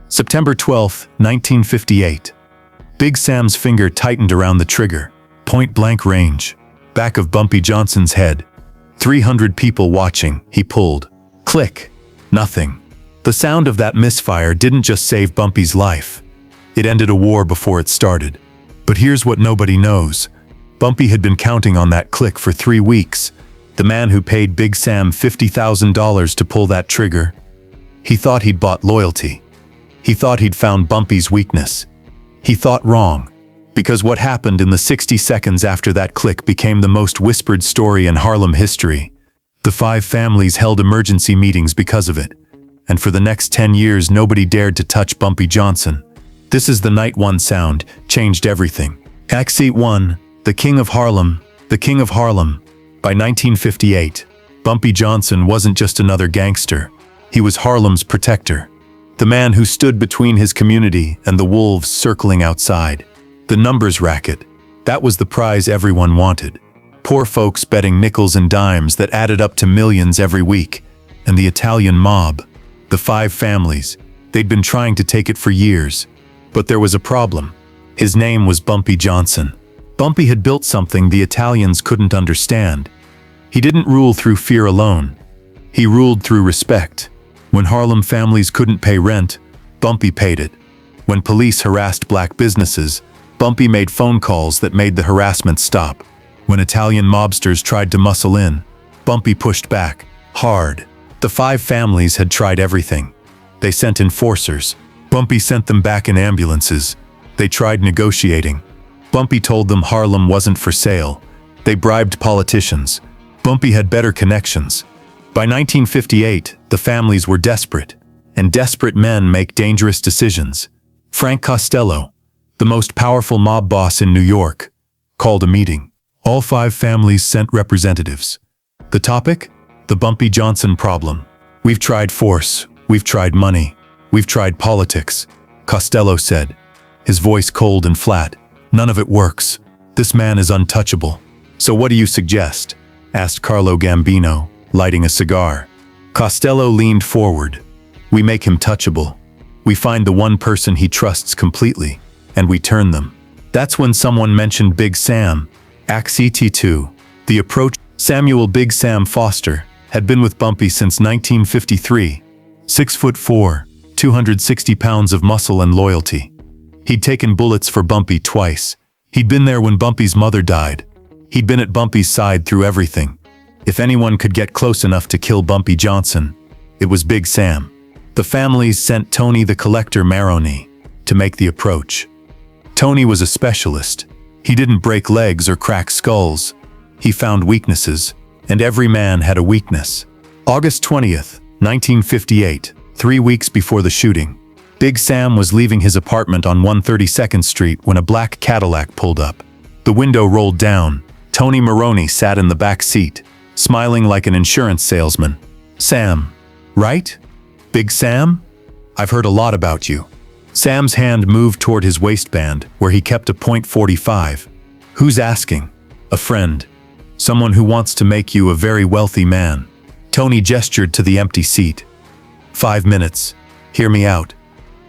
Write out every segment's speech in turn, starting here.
September 12, 1958. Big Sam's finger tightened around the trigger. Point-blank range. Back of Bumpy Johnson's head. 300 people watching. He pulled. Click. Nothing. The sound of that misfire didn't just save Bumpy's life. It ended a war before it started. But here's what nobody knows. Bumpy had been counting on that click for 3 weeks. The man who paid Big Sam $50,000 to pull that trigger. He thought he'd bought loyalty. He thought he'd found Bumpy's weakness. He thought wrong. Because what happened in the 60 seconds after that click became the most whispered story in Harlem history. The 5 families held emergency meetings because of it. And for the next 10 years nobody dared to touch Bumpy Johnson. This is the night one sound, changed everything. Exit 1, the King of Harlem, the King of Harlem. By 1958, Bumpy Johnson wasn't just another gangster. He was Harlem's protector. The man who stood between his community and the wolves circling outside. The numbers racket. That was the prize everyone wanted. Poor folks betting nickels and dimes that added up to millions every week. And the Italian mob. The 5 families. They'd been trying to take it for years. But there was a problem. His name was Bumpy Johnson. Bumpy had built something the Italians couldn't understand. He didn't rule through fear alone. He ruled through respect. When Harlem families couldn't pay rent, Bumpy paid it. When police harassed black businesses, Bumpy made phone calls that made the harassment stop. When Italian mobsters tried to muscle in, Bumpy pushed back, hard. The 5 families had tried everything. They sent enforcers. Bumpy sent them back in ambulances. They tried negotiating. Bumpy told them Harlem wasn't for sale. They bribed politicians. Bumpy had better connections. By 1958, the families were desperate. And desperate men make dangerous decisions. Frank Costello, the most powerful mob boss in New York, called a meeting. All 5 families sent representatives. The topic? The Bumpy Johnson problem. We've tried force. We've tried money. We've tried politics, Costello said, his voice cold and flat. None of it works. This man is untouchable. So what do you suggest? Asked Carlo Gambino, lighting a cigar. Costello leaned forward. We make him touchable. We find the one person he trusts completely, and we turn them. That's when someone mentioned Big Sam. Act 2. The approach. Samuel Big Sam Foster had been with Bumpy since 1953. 6'4", 260 pounds of muscle and loyalty. He'd taken bullets for Bumpy twice. He'd been there when Bumpy's mother died. He'd been at Bumpy's side through everything. If anyone could get close enough to kill Bumpy Johnson, it was Big Sam. The families sent Tony the Collector Maroni to make the approach. Tony was a specialist. He didn't break legs or crack skulls. He found weaknesses, and every man had a weakness. August 20th, 1958, 3 weeks before the shooting. Big Sam was leaving his apartment on 132nd Street when a black Cadillac pulled up. The window rolled down. Tony Maroni sat in the back seat, smiling like an insurance salesman. Sam, right? Big Sam? I've heard a lot about you. Sam's hand moved toward his waistband, where he kept a .45. Who's asking? A friend. Someone who wants to make you a very wealthy man. Tony gestured to the empty seat. 5 minutes. Hear me out.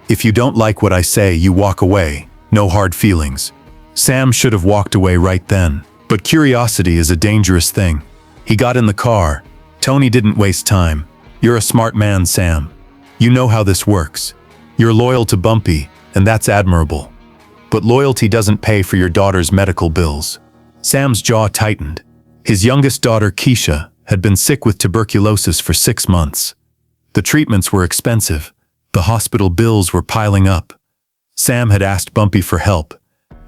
If you don't like what I say, you walk away. No hard feelings. Sam should have walked away right then. But curiosity is a dangerous thing. He got in the car. Tony didn't waste time. You're a smart man, Sam. You know how this works. You're loyal to Bumpy, and that's admirable. But loyalty doesn't pay for your daughter's medical bills. Sam's jaw tightened. His youngest daughter, Keisha, had been sick with tuberculosis for 6 months. The treatments were expensive. The hospital bills were piling up. Sam had asked Bumpy for help,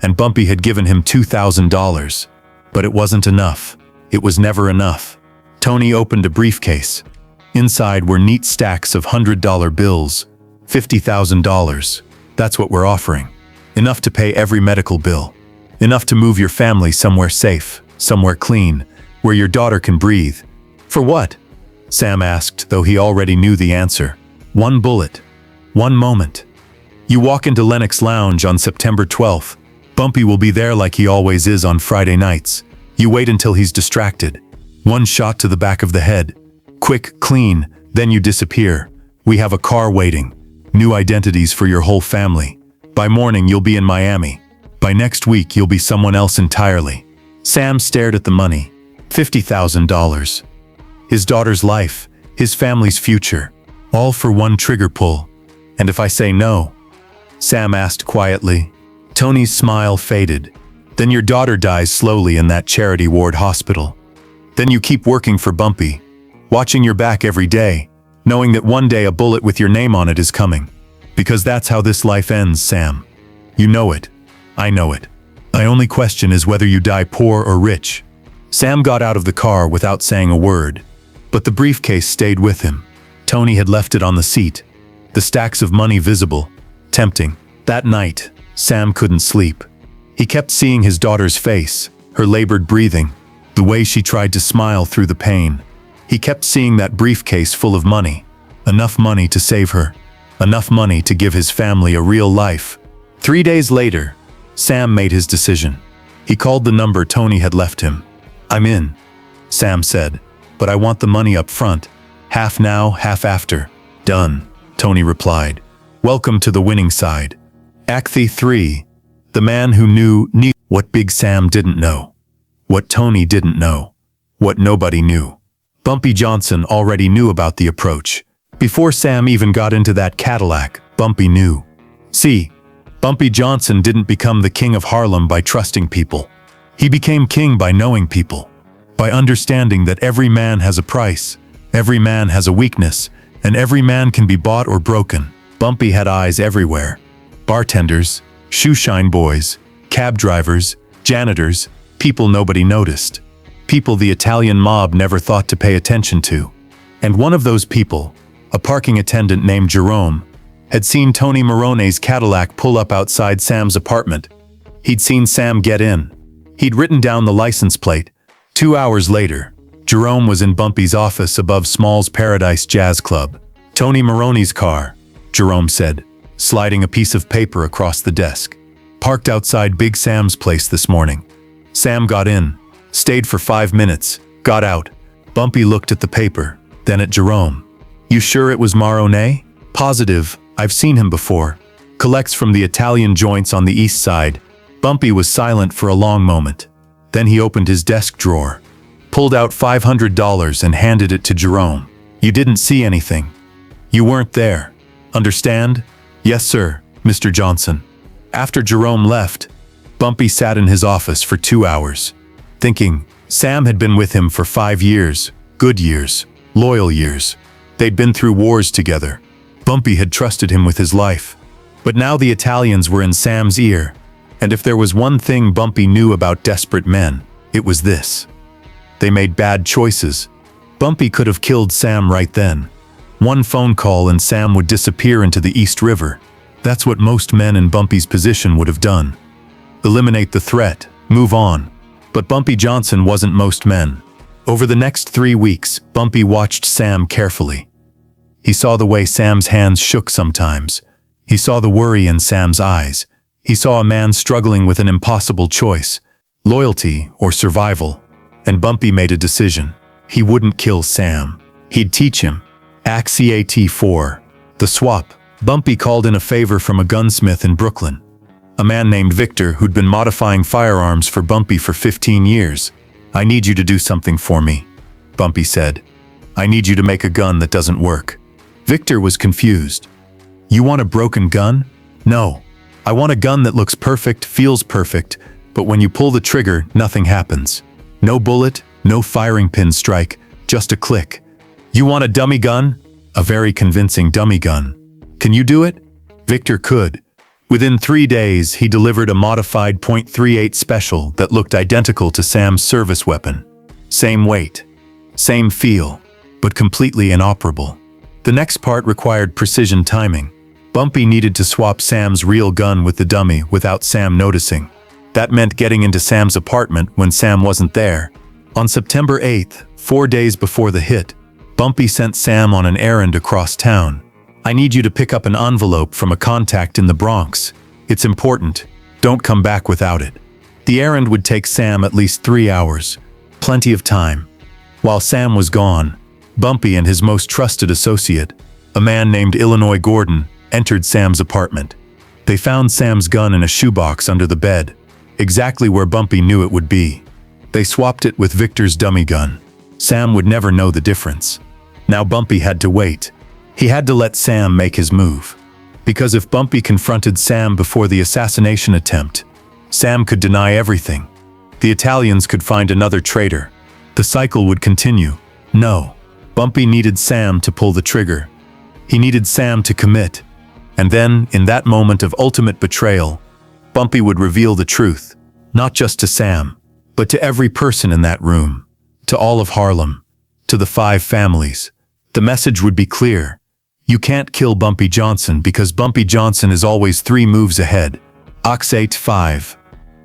and Bumpy had given him $2,000. But it wasn't enough. It was never enough. Tony opened a briefcase. Inside were neat stacks of $100 bills. $50,000. That's what we're offering. Enough to pay every medical bill. Enough to move your family somewhere safe, somewhere clean, where your daughter can breathe. For what? Sam asked, though he already knew the answer. 1 bullet. 1 moment. You walk into Lenox Lounge on September 12th. Bumpy will be there like he always is on Friday nights. You wait until he's distracted. 1 shot to the back of the head. Quick, clean, then you disappear. We have a car waiting. New identities for your whole family. By morning, you'll be in Miami. By next week, you'll be someone else entirely. Sam stared at the money. $50,000. His daughter's life, his family's future, all for one trigger pull. And if I say no? Sam asked quietly. Tony's smile faded. Then your daughter dies slowly in that charity ward hospital. Then you keep working for Bumpy, watching your back every day, knowing that one day a bullet with your name on it is coming. Because that's how this life ends, Sam. You know it. I know it. My only question is whether you die poor or rich. Sam got out of the car without saying a word, but the briefcase stayed with him. Tony had left it on the seat, the stacks of money visible, tempting. That night, Sam couldn't sleep. He kept seeing his daughter's face, her labored breathing, the way she tried to smile through the pain. He kept seeing that briefcase full of money, enough money to save her, enough money to give his family a real life. 3 days later, Sam made his decision. He called the number Tony had left him. I'm in, Sam said, but I want the money up front. Half now, half after. Done, Tony replied. Welcome to the winning side. Act 3. The man who knew what Big Sam didn't know. What Tony didn't know. What nobody knew. Bumpy Johnson already knew about the approach. Before Sam even got into that Cadillac, Bumpy knew. See, Bumpy Johnson didn't become the king of Harlem by trusting people. He became king by knowing people. By understanding that every man has a price, every man has a weakness, and every man can be bought or broken. Bumpy had eyes everywhere. Bartenders, shoeshine boys, cab drivers, janitors, people nobody noticed. People the Italian mob never thought to pay attention to. And one of those people, a parking attendant named Jerome, had seen Tony Morone's Cadillac pull up outside Sam's apartment. He'd seen Sam get in. He'd written down the license plate. 2 hours later, Jerome was in Bumpy's office above Small's Paradise Jazz Club. Tony Morone's car, Jerome said, sliding a piece of paper across the desk. Parked outside Big Sam's place this morning. Sam got in, stayed for 5 minutes, got out. Bumpy looked at the paper, then at Jerome. You sure it was Morone? Positive, I've seen him before. Collects from the Italian joints on the east side. Bumpy was silent for a long moment. Then he opened his desk drawer, pulled out $500 and handed it to Jerome. You didn't see anything. You weren't there. Understand? Yes, sir, Mr. Johnson. After Jerome left, Bumpy sat in his office for 2 hours, thinking. Sam had been with him for 5 years, good years, loyal years. They'd been through wars together. Bumpy had trusted him with his life. But now the Italians were in Sam's ear, and if there was one thing Bumpy knew about desperate men, it was this. They made bad choices. Bumpy could have killed Sam right then. One phone call and Sam would disappear into the East River. That's what most men in Bumpy's position would have done. Eliminate the threat, move on. But Bumpy Johnson wasn't most men. Over the next 3 weeks, Bumpy watched Sam carefully. He saw the way Sam's hands shook sometimes. He saw the worry in Sam's eyes. He saw a man struggling with an impossible choice, loyalty or survival. And Bumpy made a decision. He wouldn't kill Sam. He'd teach him. Act 4. The swap. Bumpy called in a favor from a gunsmith in Brooklyn. A man named Victor who'd been modifying firearms for Bumpy for 15 years. I need you to do something for me, Bumpy said. I need you to make a gun that doesn't work. Victor was confused. You want a broken gun? No. I want a gun that looks perfect, feels perfect, but when you pull the trigger, nothing happens. No bullet, no firing pin strike, just a click. You want a dummy gun? A very convincing dummy gun. Can you do it? Victor could. Within 3 days, he delivered a modified .38 special that looked identical to Sam's service weapon. Same weight, same feel, but completely inoperable. The next part required precision timing. Bumpy needed to swap Sam's real gun with the dummy without Sam noticing. That meant getting into Sam's apartment when Sam wasn't there. On September 8th, 4 days before the hit, Bumpy sent Sam on an errand across town. I need you to pick up an envelope from a contact in the Bronx. It's important. Don't come back without it. The errand would take Sam at least 3 hours. Plenty of time. While Sam was gone, Bumpy and his most trusted associate, a man named Illinois Gordon, entered Sam's apartment. They found Sam's gun in a shoebox under the bed, exactly where Bumpy knew it would be. They swapped it with Victor's dummy gun. Sam would never know the difference. Now Bumpy had to wait. He had to let Sam make his move. Because if Bumpy confronted Sam before the assassination attempt, Sam could deny everything. The Italians could find another traitor. The cycle would continue. No, Bumpy needed Sam to pull the trigger. He needed Sam to commit. And then, in that moment of ultimate betrayal, Bumpy would reveal the truth, not just to Sam, but to every person in that room, to all of Harlem, to the 5 families. The message would be clear. You can't kill Bumpy Johnson because Bumpy Johnson is always 3 moves ahead. Ox 8-5.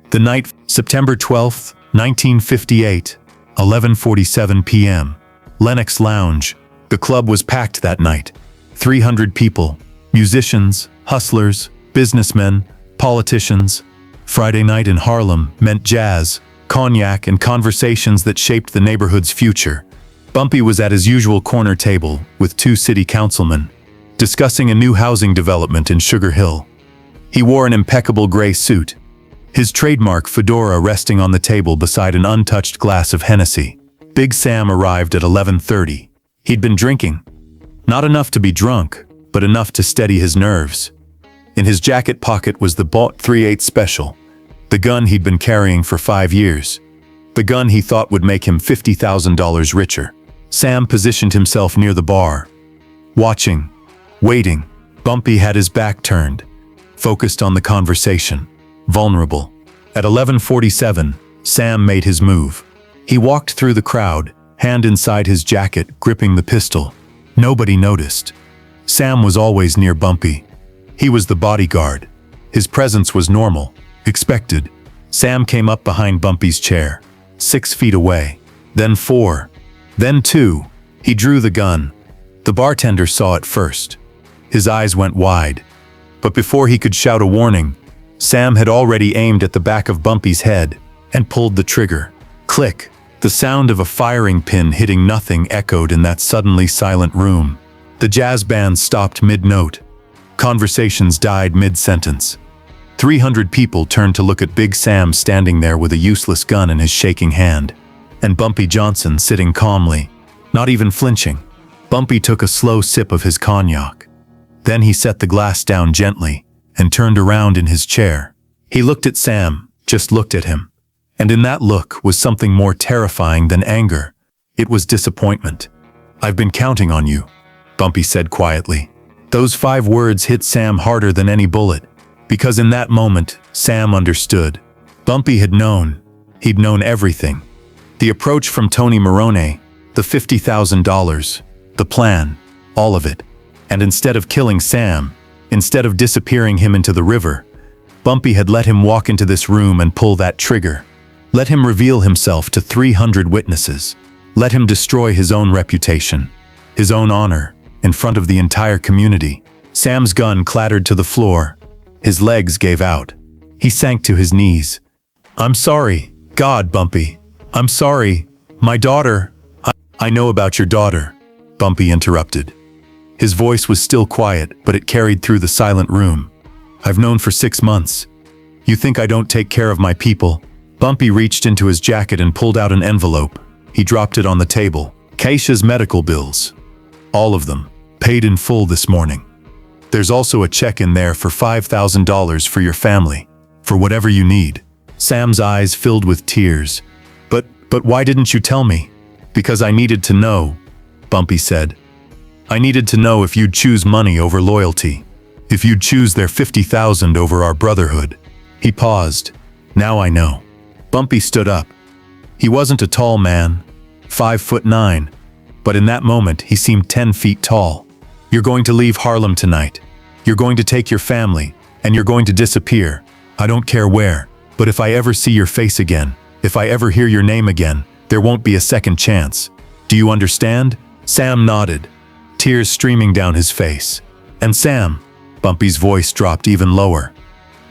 The night, September 12, 1958, 11:47 p.m. Lenox Lounge. The club was packed that night. 300 people. Musicians, hustlers, businessmen, politicians. Friday night in Harlem meant jazz, cognac, and conversations that shaped the neighborhood's future. Bumpy was at his usual corner table with 2 city councilmen, discussing a new housing development in Sugar Hill. He wore an impeccable gray suit, his trademark fedora resting on the table beside an untouched glass of Hennessy. Big Sam arrived at 11:30. He'd been drinking. Not enough to be drunk, but enough to steady his nerves. In his jacket pocket was the bought .38 Special, the gun he'd been carrying for 5 years. The gun he thought would make him $50,000 richer. Sam positioned himself near the bar, watching, waiting. Bumpy had his back turned, focused on the conversation, vulnerable. At 11:47, Sam made his move. He walked through the crowd, hand inside his jacket, gripping the pistol. Nobody noticed. Sam was always near Bumpy. He was the bodyguard. His presence was normal, expected. Sam came up behind Bumpy's chair, 6 feet away, then 4, then 2. He drew the gun. The bartender saw it first. His eyes went wide. But before he could shout a warning, Sam had already aimed at the back of Bumpy's head and pulled the trigger. Click! The sound of a firing pin hitting nothing echoed in that suddenly silent room. The jazz band stopped mid-note. Conversations died mid-sentence. 300 people turned to look at Big Sam standing there with a useless gun in his shaking hand, and Bumpy Johnson sitting calmly, not even flinching. Bumpy took a slow sip of his cognac. Then he set the glass down gently and turned around in his chair. He looked at Sam, just looked at him. And in that look was something more terrifying than anger. It was disappointment. "I've been counting on you," Bumpy said quietly. Those 5 words hit Sam harder than any bullet, because in that moment, Sam understood. Bumpy had known. He'd known everything. The approach from Tony Morone, the $50,000, the plan, all of it. And instead of killing Sam, instead of disappearing him into the river, Bumpy had let him walk into this room and pull that trigger. Let him reveal himself to 300 witnesses. Let him destroy his own reputation, his own honor, in front of the entire community. Sam's gun clattered to the floor. His legs gave out. He sank to his knees. "I'm sorry, God, Bumpy. I'm sorry. My daughter." I know about your daughter," Bumpy interrupted. His voice was still quiet, but it carried through the silent room. "I've known for 6 months. You think I don't take care of my people?" Bumpy reached into his jacket and pulled out an envelope. He dropped it on the table. "Keisha's medical bills. All of them. Paid in full this morning. There's also a check in there for $5,000 for your family, for whatever you need." Sam's eyes filled with tears. But why didn't you tell me?" "Because I needed to know," Bumpy said. "I needed to know if you'd choose money over loyalty. If you'd choose their $50,000 over our brotherhood." He paused. "Now I know." Bumpy stood up. He wasn't a tall man, 5'9", but in that moment he seemed 10 feet tall. "You're going to leave Harlem tonight. You're going to take your family, and you're going to disappear. I don't care where, but if I ever see your face again, if I ever hear your name again, there won't be a second chance. Do you understand?" Sam nodded, tears streaming down his face. "And Sam," Bumpy's voice dropped even lower,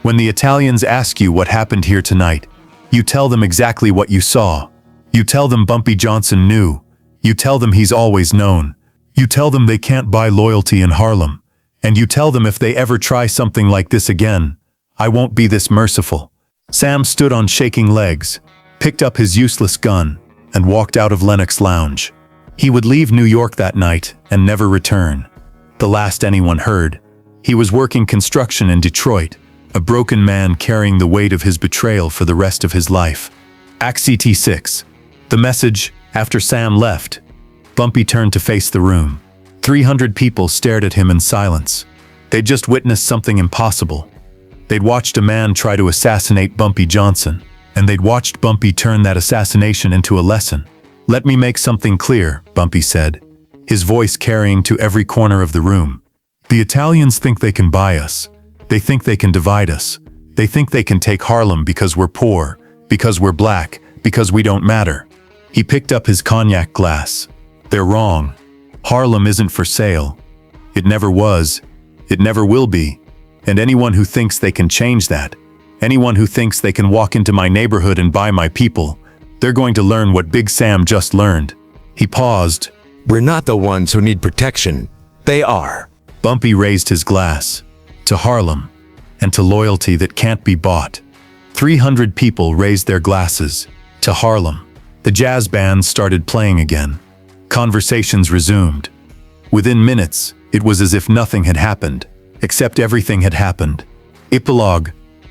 "when the Italians ask you what happened here tonight, you tell them exactly what you saw. You tell them Bumpy Johnson knew. You tell them he's always known. You tell them they can't buy loyalty in Harlem, And you tell them if they ever try something like this again, I won't be this merciful." Sam stood on shaking legs, picked up his useless gun, and walked out of Lenox Lounge. He would leave New York that night and never return. The last anyone heard, he was working construction in Detroit, a broken man carrying the weight of his betrayal for the rest of his life. Act 6. The message, after Sam left, Bumpy turned to face the room. 300 people stared at him in silence. They'd just witnessed something impossible. They'd watched a man try to assassinate Bumpy Johnson, and they'd watched Bumpy turn that assassination into a lesson. "Let me make something clear," Bumpy said, his voice carrying to every corner of the room. "The Italians think they can buy us. They think they can divide us. They think they can take Harlem because we're poor, because we're black, because we don't matter." He picked up his cognac glass. "They're wrong. Harlem isn't for sale. It never was. It never will be. And anyone who thinks they can change that, anyone who thinks they can walk into my neighborhood and buy my people, they're going to learn what Big Sam just learned." He paused. "We're not the ones who need protection. They are." Bumpy raised his glass. "To Harlem, and to loyalty that can't be bought." 300 people raised their glasses. To Harlem. The jazz band started playing again. Conversations resumed. Within minutes, it was as if nothing had happened, except everything had happened. Epilogue.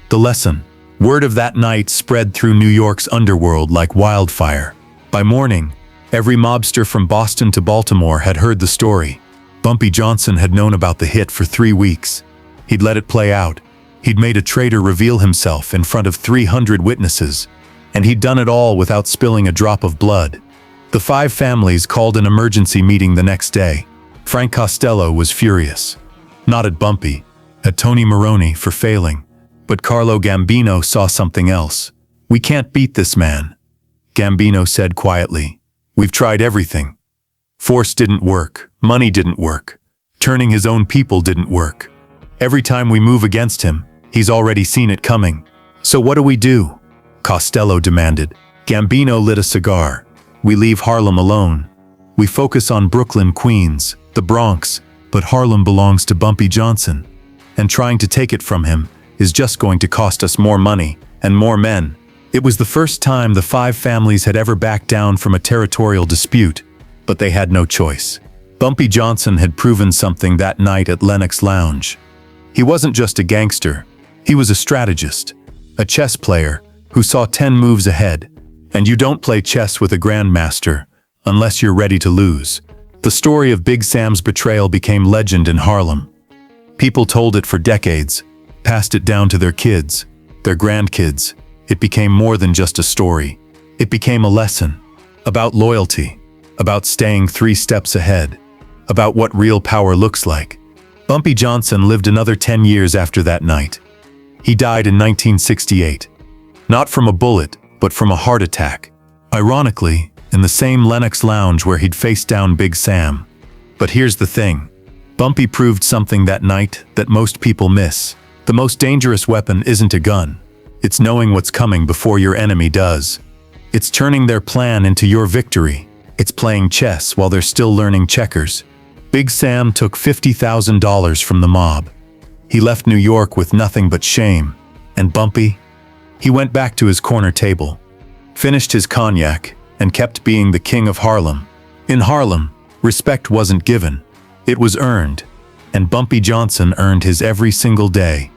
The lesson. Word of that night spread through New York's underworld like wildfire. By morning, every mobster from Boston to Baltimore had heard the story. Bumpy Johnson had known about the hit for 3 weeks. He'd let it play out. He'd made a traitor reveal himself in front of 300 witnesses, and he'd done it all without spilling a drop of blood. The 5 families called an emergency meeting the next day. Frank Costello was furious. Not at Bumpy, at Tony Maroney for failing, but Carlo Gambino saw something else. "We can't beat this man," Gambino said quietly. "We've tried everything. Force didn't work, money didn't work, turning his own people didn't work. Every time we move against him, he's already seen it coming. So what do we do?" Costello demanded. Gambino lit a cigar. "We leave Harlem alone. We focus on Brooklyn, Queens, the Bronx, but Harlem belongs to Bumpy Johnson, and trying to take it from him is just going to cost us more money and more men." It was the first time the 5 families had ever backed down from a territorial dispute, but they had no choice. Bumpy Johnson had proven something that night at Lenox Lounge. He wasn't just a gangster, he was a strategist, a chess player who saw 10 moves ahead. And you don't play chess with a grandmaster unless you're ready to lose. The story of Big Sam's betrayal became legend in Harlem. People told it for decades, passed it down to their kids, their grandkids. It became more than just a story. It became a lesson about loyalty, about staying 3 steps ahead, about what real power looks like. Bumpy Johnson lived another 10 years after that night. He died in 1968. Not from a bullet, but from a heart attack. Ironically, in the same Lenox Lounge where he'd faced down Big Sam. But here's the thing. Bumpy proved something that night that most people miss. The most dangerous weapon isn't a gun. It's knowing what's coming before your enemy does. It's turning their plan into your victory. It's playing chess while they're still learning checkers. Big Sam took $50,000 from the mob. He left New York with nothing but shame. And Bumpy? He went back to his corner table, finished his cognac, and kept being the king of Harlem. In Harlem, respect wasn't given. It was earned. And Bumpy Johnson earned his every single day.